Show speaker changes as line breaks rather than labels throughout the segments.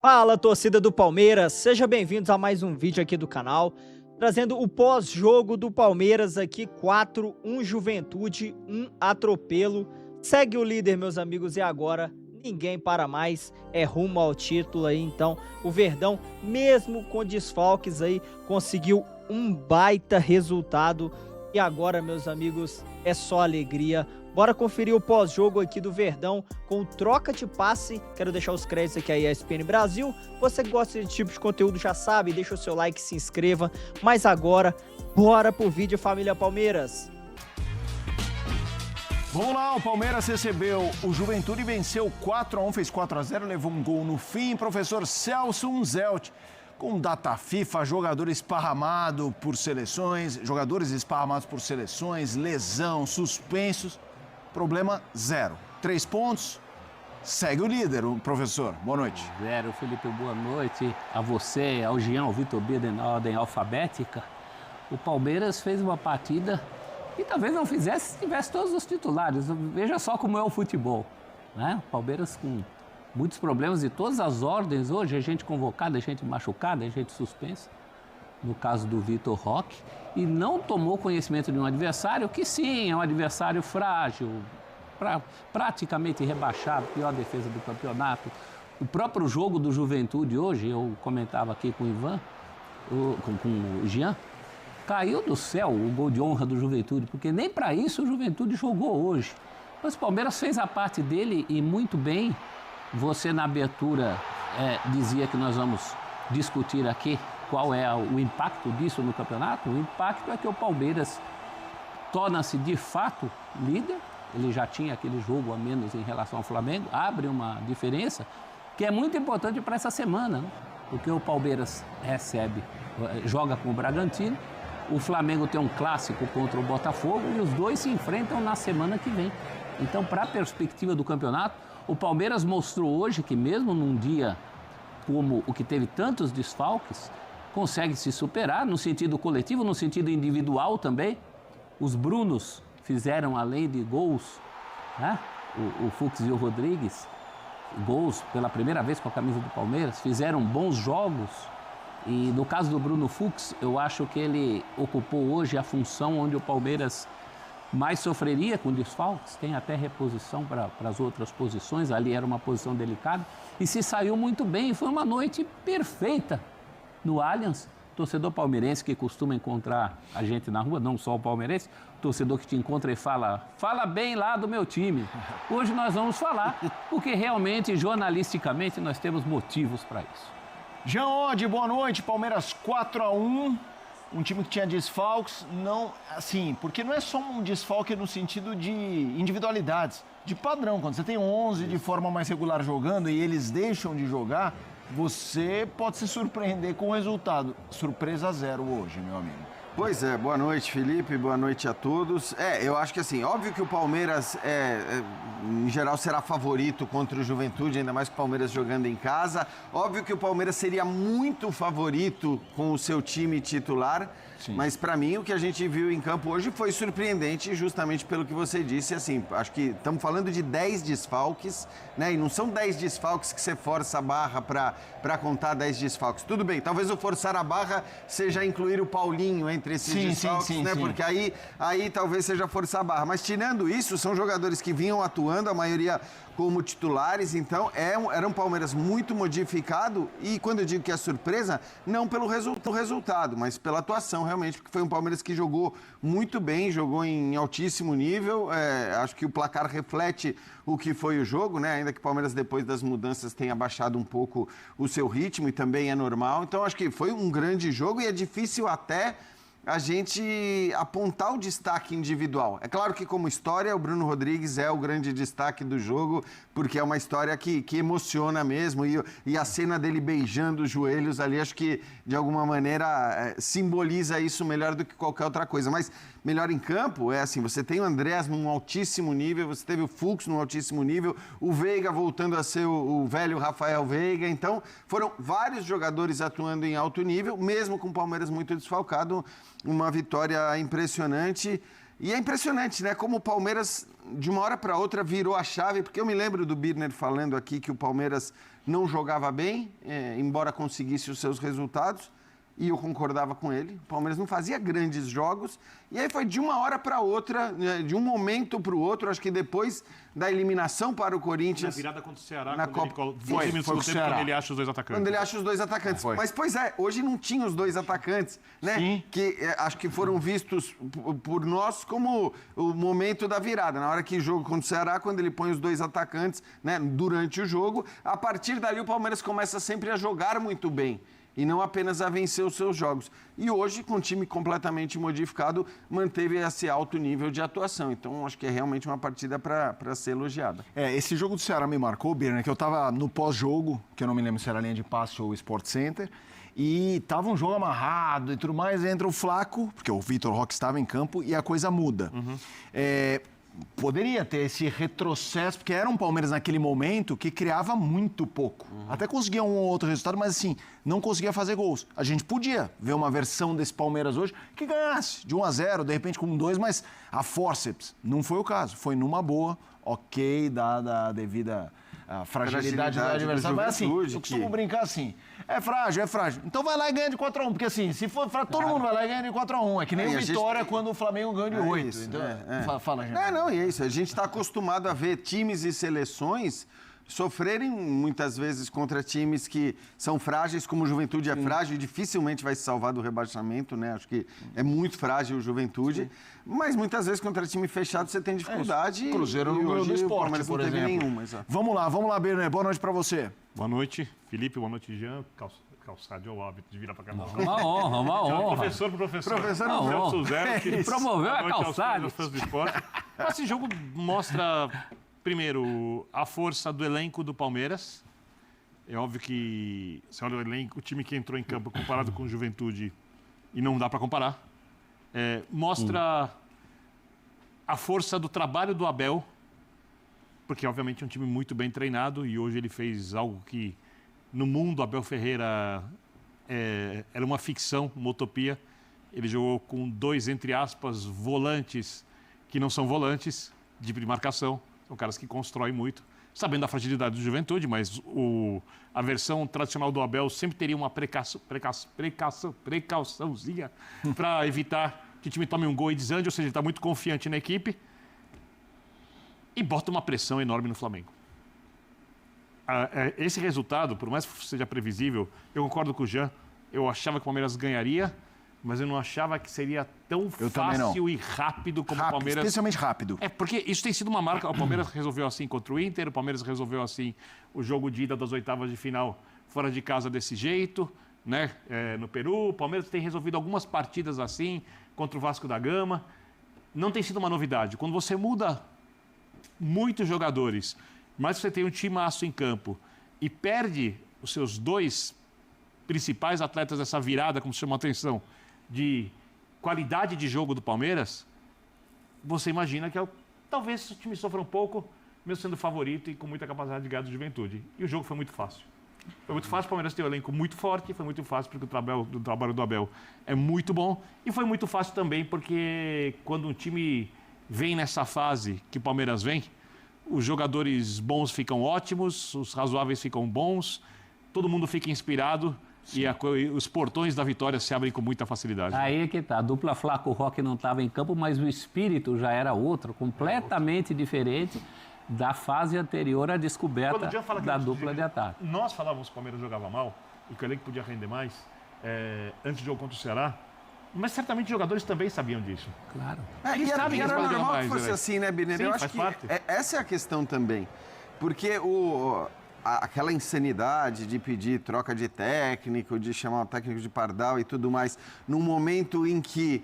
Fala, torcida do Palmeiras, sejam bem-vindos a mais um vídeo aqui do canal, trazendo o pós-jogo do Palmeiras aqui, 4-1 Juventude, 1 atropelo. Segue o líder, meus amigos, e agora ninguém para mais, é rumo ao título aí. Então o Verdão, mesmo com desfalques aí, conseguiu um baita resultado e agora, meus amigos, é só alegria. Bora conferir o pós-jogo aqui do Verdão com troca de passe. Quero deixar os créditos aqui à ESPN Brasil. Você que gosta desse tipo de conteúdo já sabe, deixa o seu like, se inscreva. Mas agora, bora pro vídeo, família Palmeiras.
Vamos lá, o Palmeiras recebeu o Juventude e venceu 4-1, fez 4-0, levou um gol no fim. Professor Celso Unzelt, com data FIFA, jogadores esparramados por seleções, lesão, suspensos. Problema zero. 3 pontos, segue o líder, o professor. Boa noite.
Zero, Felipe, boa noite a você, ao Jean, ao Vitor Bida, na ordem alfabética. O Palmeiras fez uma partida que talvez não fizesse se tivesse todos os titulares. Veja só como é o futebol, né? O Palmeiras com muitos problemas de todas as ordens hoje, a gente convocada, a gente machucada, a gente suspensa. No caso do Vitor Roque, e não tomou conhecimento de um adversário que sim, é um adversário frágil, praticamente rebaixado, pior defesa do campeonato. O próprio jogo do Juventude hoje, eu comentava aqui com o Ivan, com o Jean, caiu do céu o gol de honra do Juventude, porque nem para isso o Juventude jogou hoje. Mas o Palmeiras fez a parte dele e muito bem. Você na abertura dizia que nós vamos discutir aqui qual é o impacto disso no campeonato. O impacto é que o Palmeiras torna-se de fato líder. Ele já tinha aquele jogo a menos em relação ao Flamengo, abre uma diferença que é muito importante para essa semana, né? Porque o Palmeiras joga com o Bragantino, o Flamengo tem um clássico contra o Botafogo e os dois se enfrentam na semana que vem. Então, para a perspectiva do campeonato, o Palmeiras mostrou hoje que mesmo num dia como o que teve tantos desfalques, consegue se superar no sentido coletivo, no sentido individual também. Os Brunos fizeram, além de gols, né? O Fux e o Rodrigues, gols pela primeira vez com a camisa do Palmeiras, fizeram bons jogos. E no caso do Bruno Fux, eu acho que ele ocupou hoje a função onde o Palmeiras mais sofreria com desfalques, tem até reposição para as outras posições, ali era uma posição delicada, e se saiu muito bem, foi uma noite perfeita no Allianz. Torcedor palmeirense que costuma encontrar a gente na rua, não só o palmeirense, torcedor que te encontra e fala bem lá do meu time. Hoje nós vamos falar, porque realmente, jornalisticamente, nós temos motivos para isso.
Jean Oddi, boa noite. Palmeiras 4-1. Um time que tinha desfalques, não, assim, porque não é só um desfalque no sentido de individualidades, de padrão. Quando você tem 11 de forma mais regular jogando e eles deixam de jogar, você pode se surpreender com o resultado. Surpresa zero hoje, meu amigo.
Pois é, boa noite, Felipe, boa noite a todos. Eu acho que assim, óbvio que o Palmeiras, em geral, será favorito contra o Juventude, ainda mais com o Palmeiras jogando em casa. Óbvio que o Palmeiras seria muito favorito com o seu time titular. Sim. Mas para mim o que a gente viu em campo hoje foi surpreendente, justamente pelo que você disse. Assim, acho que estamos falando de 10 desfalques, né? E não são 10 desfalques que você força a barra para contar 10 desfalques. Tudo bem, talvez o forçar a barra seja incluir o Paulinho entre esses desfalques, né? Sim. Porque aí talvez seja forçar a barra. Mas tirando isso, são jogadores que vinham atuando, a maioria como titulares, então era um Palmeiras muito modificado. E quando eu digo que é surpresa, não pelo resultado, mas pela atuação realmente, porque foi um Palmeiras que jogou muito bem, jogou em altíssimo nível. Acho que o placar reflete o que foi o jogo, né? Ainda que o Palmeiras depois das mudanças tenha baixado um pouco o seu ritmo, e também é normal. Então acho que foi um grande jogo e é difícil até a gente apontar o destaque individual. É claro que, como história, o Bruno Rodrigues é o grande destaque do jogo, porque é uma história que emociona mesmo, e a cena dele beijando os joelhos ali, acho que, de alguma maneira, simboliza isso melhor do que qualquer outra coisa. Mas melhor em campo é assim, você tem o Andrés num altíssimo nível, você teve o Fux num altíssimo nível, o Veiga voltando a ser o velho Rafael Veiga. Então, foram vários jogadores atuando em alto nível, mesmo com o Palmeiras muito desfalcado. Uma vitória impressionante. E é impressionante, né? Como o Palmeiras, de uma hora para outra, virou a chave. Porque eu me lembro do Birner falando aqui que o Palmeiras não jogava bem, embora conseguisse os seus resultados. E eu concordava com ele. O Palmeiras não fazia grandes jogos. E aí foi de uma hora para outra, de um momento para o outro. Acho que depois da eliminação para o Corinthians...
Na virada contra o Ceará,
na
quando
Copa...
quando ele acha os dois atacantes.
Quando ele acha os dois atacantes. Mas, pois é, hoje não tinha os dois atacantes, né?
Sim.
Que acho que foram vistos por nós como o momento da virada. Na hora que jogo contra o Ceará, quando ele põe os dois atacantes, né, durante o jogo, a partir dali o Palmeiras começa sempre a jogar muito bem. E não apenas a vencer os seus jogos. E hoje, com o time completamente modificado, manteve esse alto nível de atuação. Então, acho que é realmente uma partida para ser elogiada.
Esse jogo do Ceará me marcou, Birner, que eu tava no pós-jogo, que eu não me lembro se era linha de passe ou Sport Center, e tava um jogo amarrado e tudo mais, entra o Flaco, porque o Vitor Roque estava em campo, e a coisa muda. Poderia ter esse retrocesso, porque era um Palmeiras naquele momento que criava muito pouco. Até conseguia um ou outro resultado, mas assim, não conseguia fazer gols. A gente podia ver uma versão desse Palmeiras hoje que ganhasse de 1-0, de repente com 2, mas a fórceps não foi o caso. Foi numa boa, ok, dada a devida fragilidade do adversário. Mas assim, eu costumo brincar assim, é frágil. Então vai lá e ganha de 4-1, porque assim, se for frágil, todo mundo vai lá e ganha de 4-1. É que nem o Vitória quando o Flamengo ganha de 8.
Isso,
então, fala, gente.
Não, e é isso. A gente está acostumado a ver times e seleções sofrerem muitas vezes contra times que são frágeis, como o Juventude é frágil e dificilmente vai se salvar do rebaixamento, né? Acho que é muito frágil o Juventude. Mas muitas vezes contra time fechado você tem dificuldade.
Cruzeiro no
hoje
do Sport,
o Palmeiras
por
não teve
exemplo.
nenhuma. Exato.
Vamos lá, Birner. Boa noite pra você.
Boa noite, Felipe. Boa noite, Jean. Calçado é o hábito de virar pra cá.
Uma honra.
Professor pro professor.
Professor
não,
Celso Zero, que
promoveu a calçada.
Os fãs do esporte. Esse jogo mostra, primeiro, a força do elenco do Palmeiras. É óbvio que, se olha o elenco, o time que entrou em campo comparado com o Juventude, e não dá para comparar, mostra a força do trabalho do Abel, porque, obviamente, é um time muito bem treinado e hoje ele fez algo que, no mundo, Abel Ferreira era uma ficção, uma utopia. Ele jogou com 2, entre aspas, volantes que não são volantes, de marcação, são caras que constroem muito, sabendo da fragilidade do Juventude, mas a versão tradicional do Abel sempre teria uma precauçãozinha para evitar que o time tome um gol e desande, ou seja, ele está muito confiante na equipe e bota uma pressão enorme no Flamengo. Esse resultado, por mais que seja previsível, eu concordo com o Jean, eu achava que o Palmeiras ganharia, mas eu não achava que seria tão fácil e rápido como o Palmeiras...
Especialmente rápido.
Porque isso tem sido uma marca. O Palmeiras resolveu assim contra o Inter, o Palmeiras resolveu assim o jogo de ida das oitavas de final fora de casa desse jeito, né? No Peru. O Palmeiras tem resolvido algumas partidas assim contra o Vasco da Gama. Não tem sido uma novidade. Quando você muda muitos jogadores, mas você tem um timaço em campo e perde os seus 2 principais atletas dessa virada, como se chama a atenção, de qualidade de jogo do Palmeiras, você imagina que talvez o time sofra um pouco, mesmo sendo favorito e com muita capacidade de ganhar do Juventude. E o jogo foi muito fácil. Foi muito fácil, o Palmeiras tem um elenco muito forte, foi muito fácil porque o trabalho do Abel é muito bom, e foi muito fácil também porque quando um time vem nessa fase que o Palmeiras vem, os jogadores bons ficam ótimos, os razoáveis ficam bons, todo mundo fica inspirado. Sim. E os portões da vitória se abrem com muita facilidade.
Aí é que tá. A dupla Flaco Roque não estava em campo, mas o espírito já era outro, completamente diferente da fase anterior à descoberta da dupla de ataque.
Nós falávamos que o Palmeiras jogava mal e que o elenco podia render mais antes do jogo contra o Ceará, mas certamente os jogadores também sabiam disso.
Claro.
Eles sabem que
era
eles
normal
mais,
que fosse assim, né, Birner?
Sim,
eu acho que essa é a questão também. Porque aquela insanidade de pedir troca de técnico, de chamar o técnico de pardal e tudo mais, num momento em que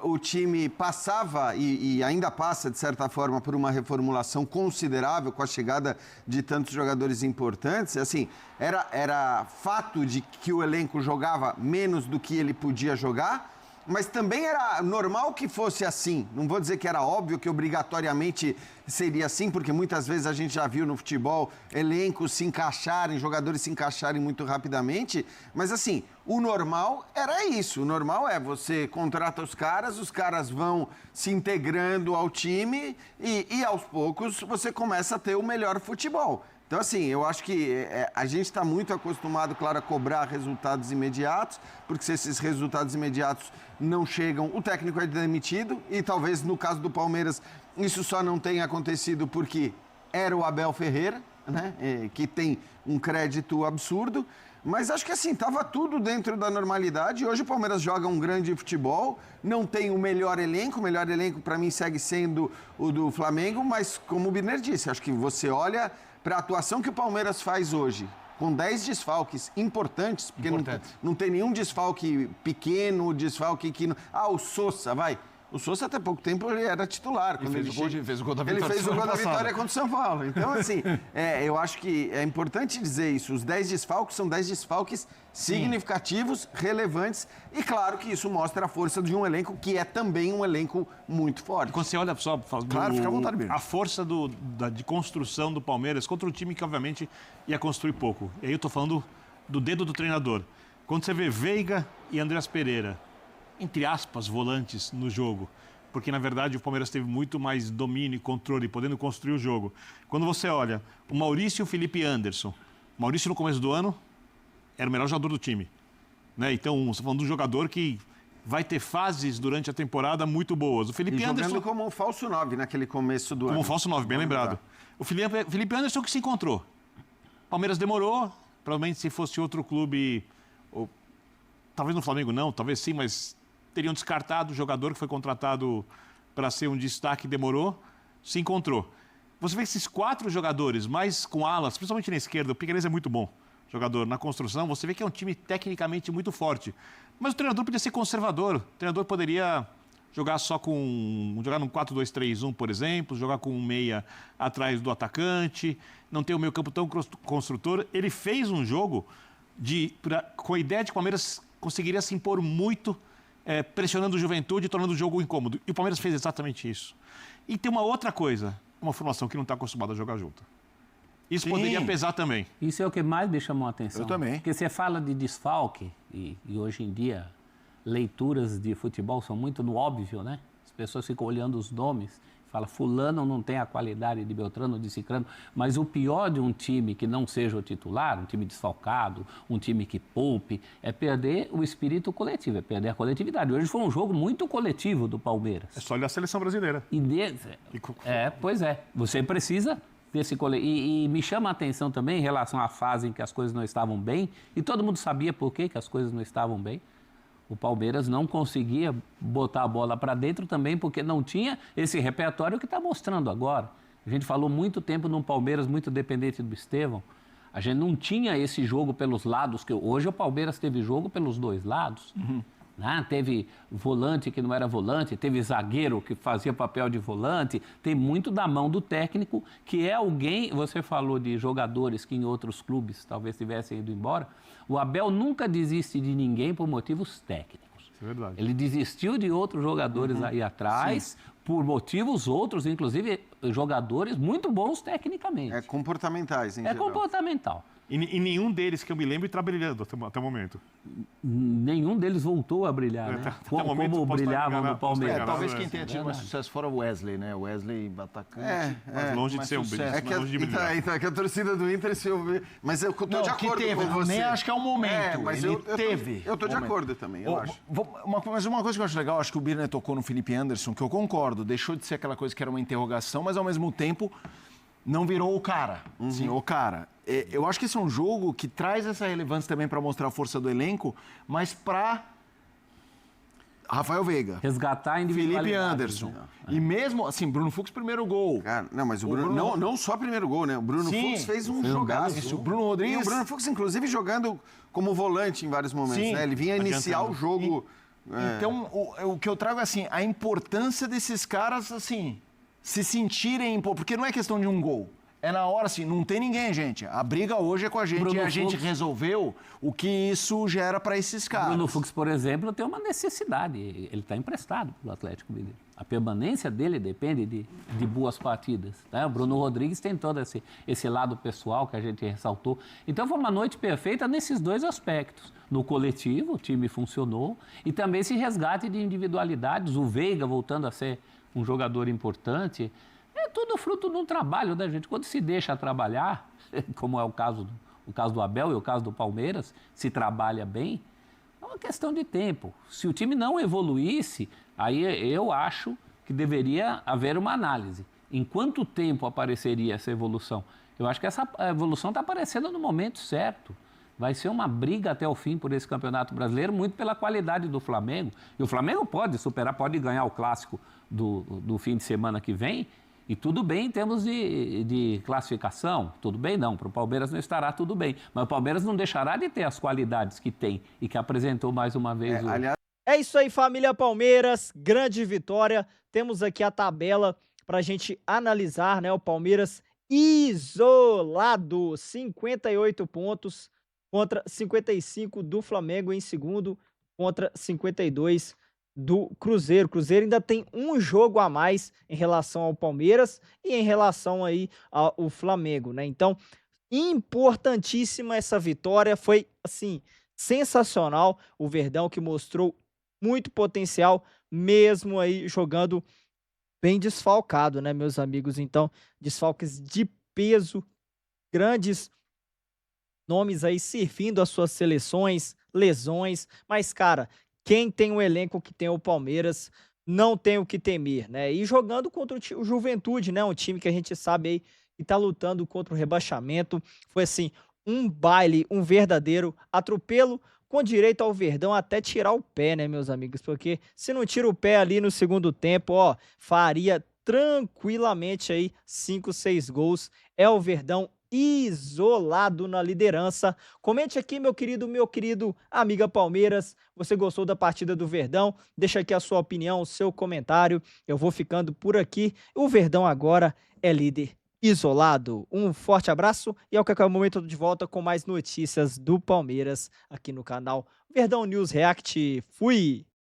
o time passava e ainda passa, de certa forma, por uma reformulação considerável com a chegada de tantos jogadores importantes, assim, era fato de que o elenco jogava menos do que ele podia jogar, mas também era normal que fosse assim. Não vou dizer que era óbvio que obrigatoriamente seria assim, porque muitas vezes a gente já viu no futebol elencos se encaixarem, jogadores se encaixarem muito rapidamente, mas assim, o normal era isso. O normal é você contrata os caras vão se integrando ao time e aos poucos você começa a ter o melhor futebol. Então, assim, eu acho que a gente está muito acostumado, claro, a cobrar resultados imediatos, porque se esses resultados imediatos não chegam, o técnico é demitido, e talvez no caso do Palmeiras isso só não tenha acontecido porque era o Abel Ferreira, né, que tem um crédito absurdo, mas acho que assim, estava tudo dentro da normalidade. Hoje o Palmeiras joga um grande futebol, não tem o melhor elenco para mim segue sendo o do Flamengo, mas como o Birner disse, acho que você olha para a atuação que o Palmeiras faz hoje, com 10 desfalques importantes, porque não tem nenhum desfalque pequeno, desfalque que... o Sousa, vai... O Sousa, até pouco tempo, ele era titular. Quando
ele fez o gol da vitória.
Ele fez o gol da vitória contra o São Paulo. Então, assim, eu acho que é importante dizer isso. Os 10 desfalques são 10 desfalques significativos, relevantes. E claro que isso mostra a força de um elenco que é também um elenco muito forte.
Quando você olha só
Claro, fica à vontade mesmo.
a força de construção do Palmeiras contra um time que, obviamente, ia construir pouco. E aí eu tô falando do dedo do treinador. Quando você vê Veiga e Andreas Pereira, entre aspas, volantes no jogo, porque na verdade o Palmeiras teve muito mais domínio e controle, podendo construir o jogo. Quando você olha o Maurício e o Felipe Anderson, o Maurício no começo do ano era o melhor jogador do time, né? Então, você está falando de um jogador que vai ter fases durante a temporada muito boas. O Felipe Anderson
jogando como um falso 9 naquele começo do ano.
Como um falso 9, bem lembrado. O Felipe Anderson que se encontrou. O Palmeiras demorou, provavelmente se fosse outro clube, ou talvez no Flamengo não, talvez sim, mas teriam descartado o jogador que foi contratado para ser um destaque, demorou, se encontrou. Você vê esses 4 jogadores, mais com alas, principalmente na esquerda, o Piquerez é muito bom jogador na construção, você vê que é um time tecnicamente muito forte. Mas o treinador podia ser conservador, o treinador poderia jogar num 4-2-3-1, por exemplo, jogar com um meia atrás do atacante, não ter o meio campo tão construtor. Ele fez um jogo com a ideia de que o Palmeiras conseguiria se impor muito, pressionando o Juventude e tornando o jogo incômodo. E o Palmeiras fez exatamente isso. E tem uma outra coisa, uma formação que não está acostumada a jogar junto. Isso poderia pesar também.
Isso é o que mais me chamou a atenção.
Eu também.
Porque você fala de desfalque, e hoje em dia leituras de futebol são muito no óbvio, né? As pessoas ficam olhando os nomes, falam, fulano não tem a qualidade de Beltrano, de Cicrano, mas o pior de um time que não seja o titular, um time desfalcado, um time que poupe, é perder o espírito coletivo, é perder a coletividade. Hoje foi um jogo muito coletivo do Palmeiras.
É só olhar a seleção brasileira.
Pois é, você precisa desse coletivo. E me chama a atenção também em relação à fase em que as coisas não estavam bem, e todo mundo sabia por que as coisas não estavam bem. O Palmeiras não conseguia botar a bola para dentro também porque não tinha esse repertório que está mostrando agora. A gente falou muito tempo num Palmeiras muito dependente do Estevão. A gente não tinha esse jogo pelos lados, que hoje o Palmeiras teve jogo pelos dois lados. Né? Teve volante que não era volante, teve zagueiro que fazia papel de volante. Tem muito da mão do técnico, que é alguém... Você falou de jogadores que em outros clubes talvez tivessem ido embora. O Abel nunca desiste de ninguém por motivos técnicos.
É verdade.
Ele desistiu de outros jogadores aí atrás, por motivos outros, inclusive jogadores muito bons tecnicamente.
Comportamentais, em geral.
Comportamental.
E nenhum deles que eu me lembro está brilhando até o momento.
Nenhum deles voltou a brilhar, né? Como brilhavam no Palmeiras.
Talvez quem tenha tido mais sucesso fora o Wesley, né? O Wesley atacante.
Mas longe de ser um brilhante.
É que a torcida do Inter se ouve... Mas eu estou de acordo com você.
Nem acho que é um momento.
Mas
ele
teve. Eu estou de acordo também, eu acho.
Mas uma coisa que eu acho legal, acho que o Birner tocou no Felipe Anderson, que eu concordo, deixou de ser aquela coisa que era uma interrogação, mas ao mesmo tempo não virou o cara. Sim, o cara. Eu acho que esse é um jogo que traz essa relevância também para mostrar a força do elenco, mas para Rafael Veiga,
resgatar a individualidade.
Felipe Anderson. E mesmo, assim, Bruno Fux, primeiro gol.
Cara, não, mas o Bruno... Não só primeiro gol, né? O Bruno Fux fez um jogaço.
Isso, o Bruno Rodrigues...
E o Bruno Fux, inclusive, jogando como volante em vários momentos, né? Ele vinha iniciar o jogo...
Então, o que eu trago é, assim, a importância desses caras, assim, se sentirem... Porque não é questão de um gol. É na hora, assim, não tem ninguém, gente. A briga hoje é com a gente.
Bruno
e a
Fux
gente resolveu o que isso gera para esses caras.
Bruno Fux, por exemplo, tem uma necessidade. Ele está emprestado para o Atlético Mineiro. A permanência dele depende de boas partidas. Né? O Bruno Rodrigues tem todo esse lado pessoal que a gente ressaltou. Então, foi uma noite perfeita nesses dois aspectos. No coletivo, o time funcionou. E também esse resgate de individualidades. O Veiga voltando a ser um jogador importante. é tudo fruto de um trabalho da gente. Quando se deixa trabalhar, como é o caso do Abel e o caso do Palmeiras, se trabalha bem, é uma questão de tempo. Se o time não evoluísse, aí eu acho que deveria haver uma análise. Em quanto tempo apareceria essa evolução? Eu acho que essa evolução está aparecendo no momento certo. Vai ser uma briga até o fim por esse Campeonato Brasileiro, muito pela qualidade do Flamengo. E o Flamengo pode superar, pode ganhar o clássico do fim de semana que vem. E tudo bem em termos de classificação. Tudo bem não, para o Palmeiras não estará tudo bem. Mas o Palmeiras não deixará de ter as qualidades que tem e que apresentou mais uma vez hoje.
Aliás,
É isso aí, família Palmeiras, grande vitória. Temos aqui a tabela para a gente analisar, né? O Palmeiras isolado, 58 pontos contra 55 do Flamengo em segundo, contra 52 do Cruzeiro. O Cruzeiro ainda tem um jogo a mais em relação ao Palmeiras e em relação aí ao Flamengo, né? Então, importantíssima essa vitória, foi assim, sensacional. O Verdão que mostrou muito potencial, mesmo aí jogando bem desfalcado, né, meus amigos? Então, desfalques de peso, grandes nomes aí servindo as suas seleções, lesões, mas, cara, quem tem um elenco que tem o Palmeiras não tem o que temer, né? E jogando contra o Juventude, né? Um time que a gente sabe aí que tá lutando contra o rebaixamento. Foi assim, um baile, um verdadeiro atropelo, com direito ao Verdão até tirar o pé, né, meus amigos? Porque se não tira o pé ali no segundo tempo, ó, faria tranquilamente aí 5, 6 gols. É o Verdão isolado na liderança. Comente aqui, meu querido amiga Palmeiras, você gostou da partida do Verdão? Deixa aqui a sua opinião, o seu comentário. Eu vou ficando por aqui. O Verdão agora é líder isolado. Um forte abraço e a qualquer momento eu tô de volta com mais notícias do Palmeiras aqui no canal Verdão News React. Fui!